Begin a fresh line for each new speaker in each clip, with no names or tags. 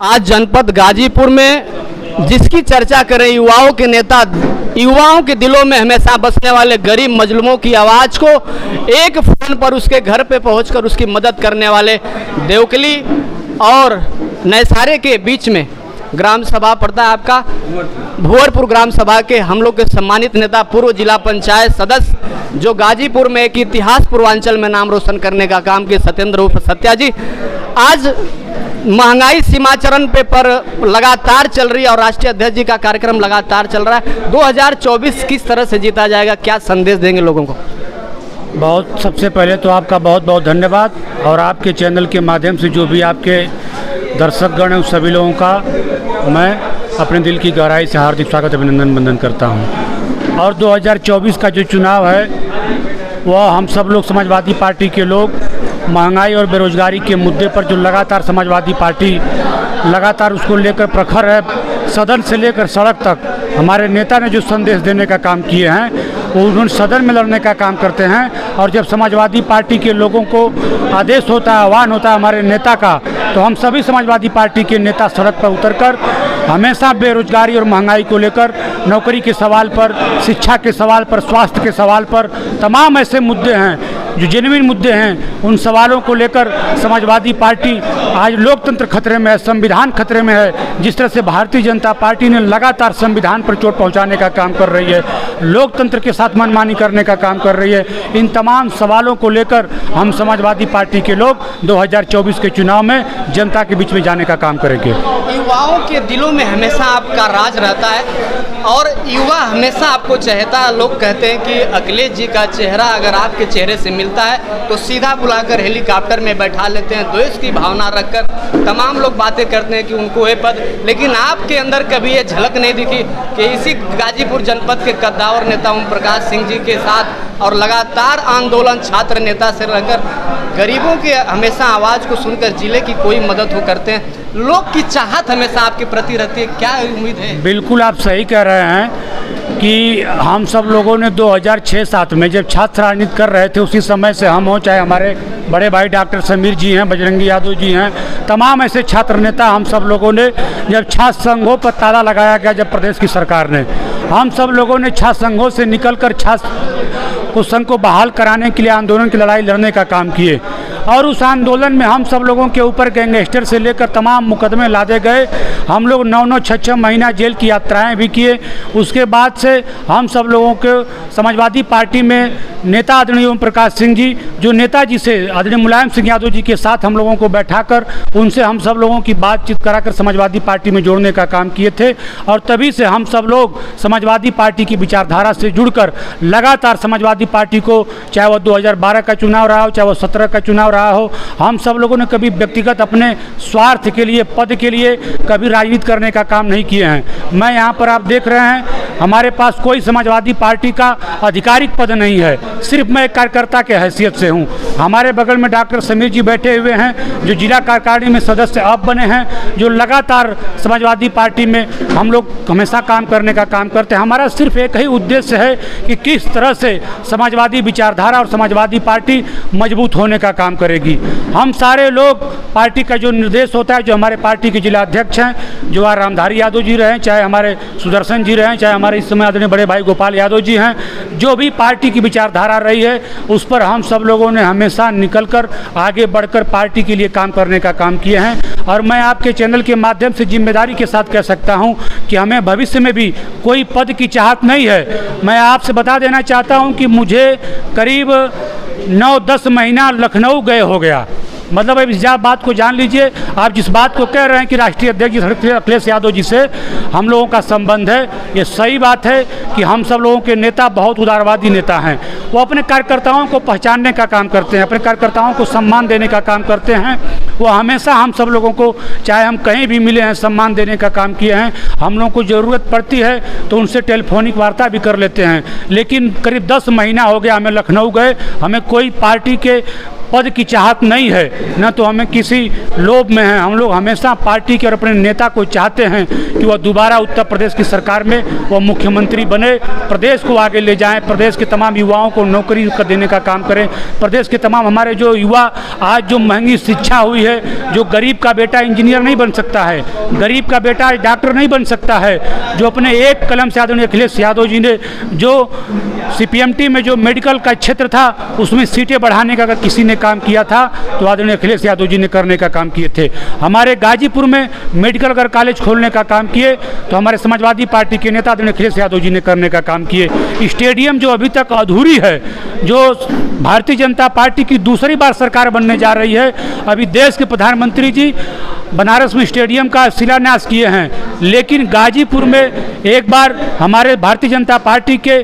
आज जनपद गाजीपुर में जिसकी चर्चा करें युवाओं के नेता, युवाओं के दिलों में हमेशा बसने वाले गरीब मजलूमों की आवाज़ को एक फ़ोन पर उसके घर पे पहुंचकर उसकी मदद करने वाले देवकली और नैसारे के बीच में ग्राम सभा पड़ता है आपका भुवरपुर ग्राम सभा के हम लोग के सम्मानित नेता, पूर्व जिला पंचायत सदस्य जो गाजीपुर में एक इतिहास पूर्वांचल में नाम रोशन करने का काम किए, सत्येंद्र उर्फ सत्या जी। आज महंगाई सीमाचरण पे पर लगातार चल रही है और राष्ट्रीय अध्यक्ष जी का कार्यक्रम लगातार चल रहा है। 2024 किस तरह से जीता जाएगा, क्या संदेश देंगे लोगों को?
सबसे पहले तो आपका बहुत बहुत धन्यवाद और आपके चैनल के माध्यम से जो भी आपके दर्शकगण हैं उस सभी लोगों का मैं अपने दिल की गहराई से हार्दिक स्वागत अभिनंदन वंदन करता हूं। और 2024 का जो चुनाव है वह हम सब लोग समाजवादी पार्टी के लोग महंगाई और बेरोजगारी के मुद्दे पर जो लगातार समाजवादी पार्टी लगातार उसको लेकर प्रखर है, सदन से लेकर सड़क तक हमारे नेता ने जो संदेश देने का काम किए हैं वो उन्होंने सदन में लड़ने का काम करते हैं। और जब समाजवादी पार्टी के लोगों को आदेश होता है, आह्वान होता है हमारे नेता का, तो हम सभी समाजवादी पार्टी के नेता सड़क पर उतरकर हमेशा बेरोजगारी और महंगाई को लेकर, नौकरी के सवाल पर, शिक्षा के सवाल पर, स्वास्थ्य के सवाल पर, तमाम ऐसे मुद्दे हैं जो जेन्युइन मुद्दे हैं, उन सवालों को लेकर समाजवादी पार्टी आज लोकतंत्र खतरे में है, संविधान खतरे में है। जिस तरह से भारतीय जनता पार्टी ने लगातार संविधान पर चोट पहुंचाने का काम कर रही है, लोकतंत्र के साथ मनमानी करने का काम कर रही है, इन तमाम सवालों को लेकर हम समाजवादी पार्टी के लोग 2024 के चुनाव में जनता के बीच में जाने का काम करेंगे।
युवाओं के दिलों में हमेशा आपका राज रहता है और युवा हमेशा आपको चाहता है। लोग कहते हैं कि अखिलेश जी का चेहरा अगर आपके चेहरे से मिलता है तो सीधा बुलाकर हेलीकॉप्टर में बैठा लेते हैं, देश की भावना रखकर तमाम लोग बातें करते हैं कि उनको ये पद, लेकिन आपके अंदर कभी ये झलक नहीं दिखी कि इसी गाजीपुर जनपद के कद्दावर नेता ओम प्रकाश सिंह जी के साथ और लगातार आंदोलन छात्र नेता से रहकर गरीबों के हमेशा आवाज़ को सुनकर जिले की कोई मदद हो करते हैं। लोग की चाहत हमेशा आपके प्रति रहती है, क्या उम्मीद है?
बिल्कुल आप सही कह रहे हैं कि हम सब लोगों ने 2006-07 में जब छात्र राजनीति कर रहे थे, उसी समय से हम हो, चाहे हमारे बड़े भाई डॉक्टर समीर जी हैं, बजरंगी यादव जी हैं, तमाम ऐसे छात्र नेता, हम सब लोगों ने जब छात्र संघों पर ताला लगाया गया, जब प्रदेश की सरकार ने, हम सब लोगों ने छात्र संघों से निकलकर छात्र उस संघ को बहाल कराने के लिए आंदोलन की लड़ाई लड़ने का काम किए। और उस आंदोलन में हम सब लोगों के ऊपर गैंगस्टर से लेकर तमाम मुकदमे लादे गए। हम लोग 9-9, 6-6 महीना जेल की यात्राएं भी किए। उसके बाद से हम सब लोगों के समाजवादी पार्टी में नेता आदरणीय ओम प्रकाश सिंह जी, जो नेताजी से आदरणीय मुलायम सिंह यादव जी के साथ हम लोगों को बैठाकर उनसे हम सब लोगों की बातचीत कराकर समाजवादी पार्टी में जोड़ने का काम किए थे। और तभी से हम सब लोग समाजवादी पार्टी की विचारधारा से जुड़कर लगातार समाजवादी पार्टी को, चाहे वो 2012 का चुनाव रहा हो, चाहे वो 17 का चुनाव रहा हो, हम सब लोगों ने कभी व्यक्तिगत अपने स्वार्थ के लिए, पद के लिए कभी राजनीति करने का काम नहीं किए हैं। मैं यहाँ पर आप देख रहे हैं हमारे पास कोई समाजवादी पार्टी का आधिकारिक पद नहीं है, सिर्फ मैं एक कार्यकर्ता के हैसियत से हूँ। हमारे बगल में डॉक्टर समीर जी बैठे हुए हैं जो जिला कार्यकारिणी में सदस्य अब बने हैं, जो लगातार समाजवादी पार्टी में हम लोग हमेशा काम करने का काम करते हैं। हमारा सिर्फ एक ही उद्देश्य है कि किस तरह से समाजवादी विचारधारा और समाजवादी पार्टी मजबूत होने का काम करेगी। हम सारे लोग पार्टी का जो निर्देश होता है, जो हमारे पार्टी के जिला अध्यक्ष हैं, जो रामधारी यादव जी रहे, चाहे हमारे सुदर्शन जी रहे, चाहे हमारे इस समय आदरणीय बड़े भाई गोपाल यादव जी हैं, जो भी पार्टी की विचारधारा रही है उस पर हम सब लोगों ने हमेशा निकलकर आगे बढ़कर पार्टी के लिए काम करने का काम किए हैं। और मैं आपके चैनल के माध्यम से जिम्मेदारी के साथ कह सकता हूं कि हमें भविष्य में भी कोई पद की चाहत नहीं है। मैं आपसे बता देना चाहता हूं कि मुझे करीब 9-10 महीना लखनऊ गए हो गया। मतलब अब इस बात को जान लीजिए, आप जिस बात को कह रहे हैं कि राष्ट्रीय अध्यक्ष अखिलेश यादव जी से हम लोगों का संबंध है, ये सही बात है कि हम सब लोगों के नेता बहुत उदारवादी नेता हैं। वो अपने कार्यकर्ताओं को पहचानने का काम करते हैं, अपने कार्यकर्ताओं को सम्मान देने का काम करते हैं। वो हमेशा हम सब लोगों को, चाहे हम कहीं भी मिले हैं, सम्मान देने का काम किए हैं। हम लोगों को ज़रूरत पड़ती है तो उनसे टेलीफोनिक वार्ता भी कर लेते हैं। लेकिन करीब 10 महीना हो गया हमें लखनऊ गए, हमें कोई पार्टी के पद की चाहत नहीं है, न तो हमें किसी लोभ में है। हम लोग हमेशा पार्टी के और अपने नेता को चाहते हैं कि वह दोबारा उत्तर प्रदेश की सरकार में वह मुख्यमंत्री बने, प्रदेश को आगे ले जाएं, प्रदेश के तमाम युवाओं को नौकरी देने का काम करें। प्रदेश के तमाम हमारे जो युवा, आज जो महंगी शिक्षा हुई है, जो गरीब का बेटा इंजीनियर नहीं बन सकता है, गरीब का बेटा डॉक्टर नहीं बन सकता है, जो अपने एक कलम से आदरणीय अखिलेश यादव जी ने जो CPMT में जो मेडिकल का क्षेत्र था उसमें सीटें बढ़ाने का अगर किसी ने काम किया था तो आदरणीय अखिलेश यादव जी ने करने का काम किए थे। हमारे गाजीपुर में मेडिकल अगर कॉलेज खोलने का काम किए तो हमारे समाजवादी पार्टी के नेता आदरणीय अखिलेश यादव जी ने करने का काम किए। स्टेडियम जो अभी तक अधूरी है, जो भारतीय जनता पार्टी की दूसरी बार सरकार बनने जा रही है, अभी देश के प्रधानमंत्री जी बनारस में स्टेडियम का शिलान्यास किए हैं, लेकिन गाजीपुर में एक बार हमारे भारतीय जनता पार्टी के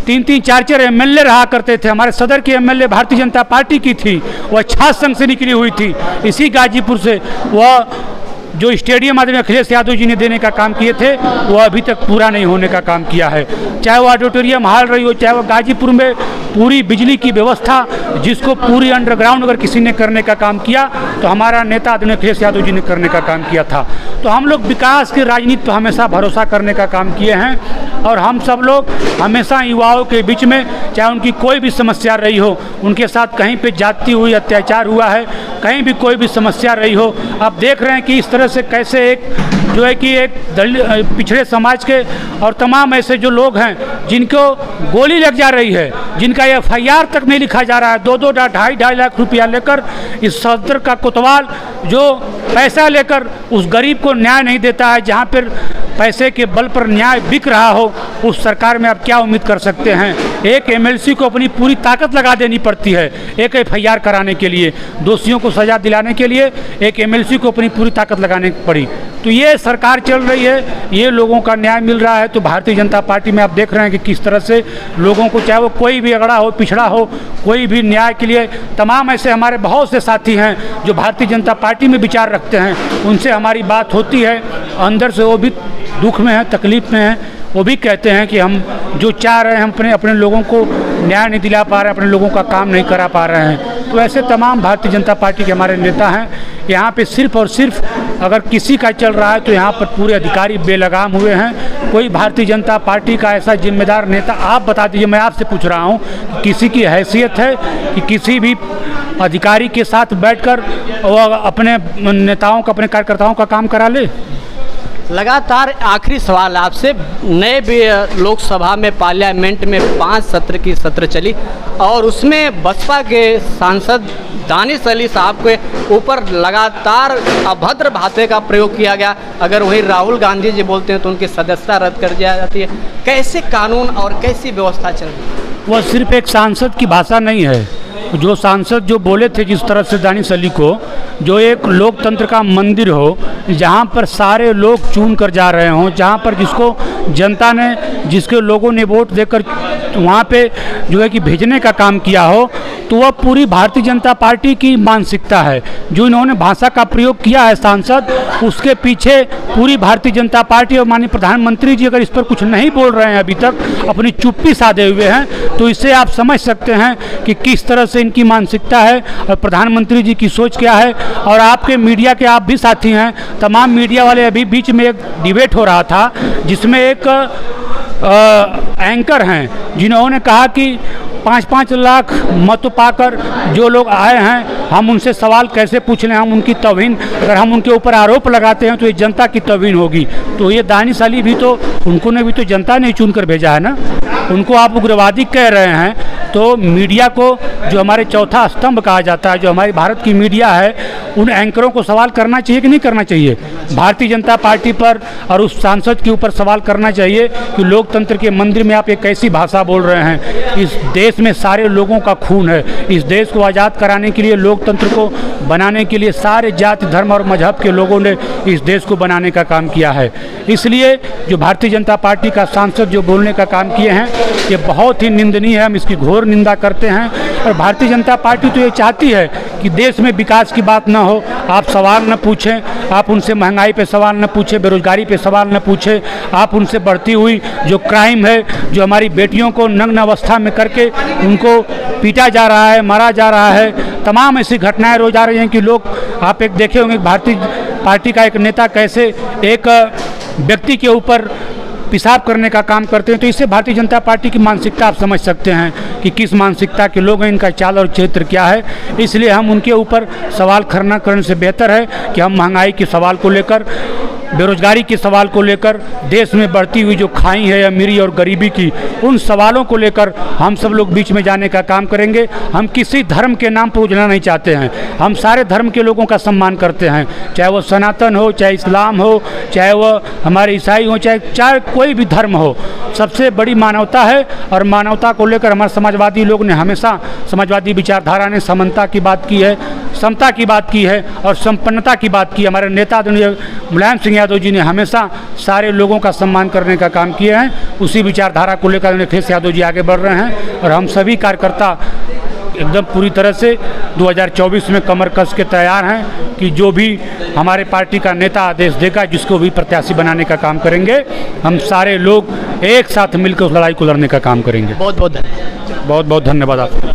3-3, 4-4 MLA रहा करते थे। हमारे सदर की MLA भारतीय जनता पार्टी की थी, वह छात्र संघ से निकली हुई थी। इसी गाजीपुर से वह जो स्टेडियम आदरणीय अखिलेश यादव जी ने देने का काम किए थे वह अभी तक पूरा नहीं होने का काम किया है। चाहे वो ऑडिटोरियम हाल रही हो, चाहे वो गाजीपुर में पूरी बिजली की व्यवस्था जिसको पूरी अंडरग्राउंड अगर किसी ने करने का काम किया तो हमारा नेता आदरणीय अखिलेश यादव जी ने करने का काम किया था। तो हम लोग विकास की राजनीति पर हमेशा भरोसा करने का काम किए हैं और हम सब लोग हमेशा युवाओं के बीच में, चाहे उनकी कोई भी समस्या रही हो, उनके साथ कहीं पे जाति हुई, अत्याचार हुआ है, कहीं भी कोई भी समस्या रही हो, आप देख रहे हैं कि इस तरह से कैसे एक जो है कि एक पिछड़े समाज के और तमाम ऐसे जो लोग हैं जिनको गोली लग जा रही है, जिनका FIR तक नहीं लिखा जा रहा है, 2-2, 2.5 लाख रुपया लेकर इस सदर का कोतवाल जो पैसा लेकर उस गरीब को न्याय नहीं देता है, जहाँ पर पैसे के बल पर न्याय बिक रहा हो, उस सरकार में आप क्या उम्मीद कर सकते हैं। एक MLC को अपनी पूरी ताकत लगा देनी पड़ती है एक FIR कराने के लिए, दोषियों को सज़ा दिलाने के लिए एक MLC को अपनी पूरी ताकत लगानी पड़ी। तो ये सरकार चल रही है, ये लोगों का न्याय मिल रहा है। तो भारतीय जनता पार्टी में आप देख रहे हैं कि किस तरह से लोगों को, चाहे वो कोई भी अगड़ा हो, पिछड़ा हो, कोई भी न्याय के लिए, तमाम ऐसे हमारे बहुत से साथी हैं जो भारतीय जनता पार्टी में विचार रखते हैं, उनसे हमारी बात होती है, अंदर से वो भी दुख में है, तकलीफ़ में है, वो भी कहते हैं कि हम जो चाह रहे हैं हम अपने लोगों को न्याय नहीं दिला पा रहे हैं, अपने लोगों का काम नहीं करा पा रहे हैं। तो ऐसे तमाम भारतीय जनता पार्टी के हमारे नेता हैं। यहाँ पे सिर्फ और सिर्फ अगर किसी का चल रहा है तो यहाँ पर पूरे अधिकारी बेलगाम हुए हैं। कोई भारतीय जनता पार्टी का ऐसा जिम्मेदार नेता आप बता दीजिए, मैं आपसे पूछ रहा हूँ, किसी की हैसियत है कि किसी भी अधिकारी के साथ बैठकर वो अपने नेताओं का, अपने कार्यकर्ताओं का काम करा ले?
लगातार आखिरी सवाल आपसे, नए भी लोकसभा में पार्लियामेंट में 5 सत्र की सत्र चली और उसमें बसपा के सांसद दानिश अली साहब के ऊपर लगातार अभद्र भाषा का प्रयोग किया गया। अगर वही राहुल गांधी जी बोलते हैं तो उनकी सदस्यता रद्द कर दी जाती है। कैसे कानून और कैसी व्यवस्था चल रही है?
वह सिर्फ एक सांसद की भाषा नहीं है। जो सांसद जो बोले थे जिस तरह से दानिश अली को, जो एक लोकतंत्र का मंदिर हो, जहाँ पर सारे लोग चुन कर जा रहे हों, जहाँ पर जिसको जनता ने, जिसके लोगों ने वोट देकर वहाँ पे जो है कि भेजने का काम किया हो, तो वह पूरी भारतीय जनता पार्टी की मानसिकता है। जो इन्होंने भाषा का प्रयोग किया है सांसद, उसके पीछे पूरी भारतीय जनता पार्टी और माननीय प्रधानमंत्री जी अगर इस पर कुछ नहीं बोल रहे हैं, अभी तक अपनी चुप्पी साधे हुए हैं, तो इससे आप समझ सकते हैं कि किस तरह से इनकी मानसिकता है और प्रधानमंत्री जी की सोच क्या है। और आपके मीडिया के आप भी साथी हैं, तमाम मीडिया वाले, अभी बीच में एक डिबेट हो रहा था जिसमें एक एंकर हैं जिन्होंने कहा कि 5-5 लाख मत पाकर जो लोग आए हैं, हम उनसे सवाल कैसे पूछ लें, हम उनकी तौहीन, अगर हम उनके ऊपर आरोप लगाते हैं तो ये जनता की तौहीन होगी। तो ये दानिश अली भी तो, उनको ने भी तो जनता ने चुन कर भेजा है ना, उनको आप उग्रवादी कह रहे हैं। तो मीडिया को, जो हमारे चौथा स्तंभ कहा जाता है, जो हमारी भारत की मीडिया है, उन एंकरों को सवाल करना चाहिए कि नहीं करना चाहिए? भारतीय जनता पार्टी पर और उस सांसद के ऊपर सवाल करना चाहिए कि लोकतंत्र के मंदिर में आप एक कैसी भाषा बोल रहे हैं। इस देश में सारे लोगों का खून है। इस देश को आज़ाद कराने के लिए, लोकतंत्र को बनाने के लिए सारे जाति, धर्म और मजहब के लोगों ने इस देश को बनाने का काम किया है। इसलिए जो भारतीय जनता पार्टी का सांसद जो बोलने का काम किए हैं, ये बहुत ही निंदनीय है। हम इसकी घोर निंदा करते हैं। और भारतीय जनता पार्टी तो ये चाहती है कि देश में विकास की बात न हो, आप सवाल न पूछें, आप उनसे महंगाई पे सवाल न पूछें, बेरोजगारी पे सवाल न पूछें, आप उनसे बढ़ती हुई जो क्राइम है, जो हमारी बेटियों को नग्न अवस्था में करके उनको पीटा जा रहा है, मारा जा रहा है, तमाम ऐसी घटनाएं रोज आ रही हैं कि लोग, आप एक देखे होंगे भारतीय पार्टी का एक नेता कैसे एक व्यक्ति के ऊपर पेशाब करने का काम करते हैं। तो इससे भारतीय जनता पार्टी की मानसिकता आप समझ सकते हैं कि किस मानसिकता के लोग हैं, इनका चाल और क्षेत्र क्या है। इसलिए हम उनके ऊपर सवाल खड़ा करने से बेहतर है कि हम महंगाई के सवाल को लेकर, बेरोजगारी के सवाल को लेकर, देश में बढ़ती हुई जो खाई है अमीरी और गरीबी की, उन सवालों को लेकर हम सब लोग बीच में जाने का काम करेंगे। हम किसी धर्म के नाम पर उजलना नहीं चाहते हैं। हम सारे धर्म के लोगों का सम्मान करते हैं, चाहे वो सनातन हो, चाहे इस्लाम हो, चाहे वो हमारे ईसाई हो, चाहे कोई भी धर्म हो। सबसे बड़ी मानवता है और मानवता को लेकर हमारे समाजवादी लोग ने हमेशा, समाजवादी विचारधारा ने समानता की बात की है, समता की बात की है और संपन्नता की बात की। हमारे नेता आदरणीय मुलायम सिंह यादव जी ने हमेशा सारे लोगों का सम्मान करने का काम किया है। उसी विचारधारा को लेकर अखिलेश यादव जी आगे बढ़ रहे हैं और हम सभी कार्यकर्ता एकदम पूरी तरह से 2024 में कमर कस के तैयार हैं कि जो भी हमारे पार्टी का नेता आदेश देगा, जिसको भी प्रत्याशी बनाने का काम करेंगे, हम सारे लोग एक साथ मिलकर उस लड़ाई को लड़ने का काम करेंगे।
बहुत बहुत धन्यवाद।
बहुत बहुत धन्यवाद आपका।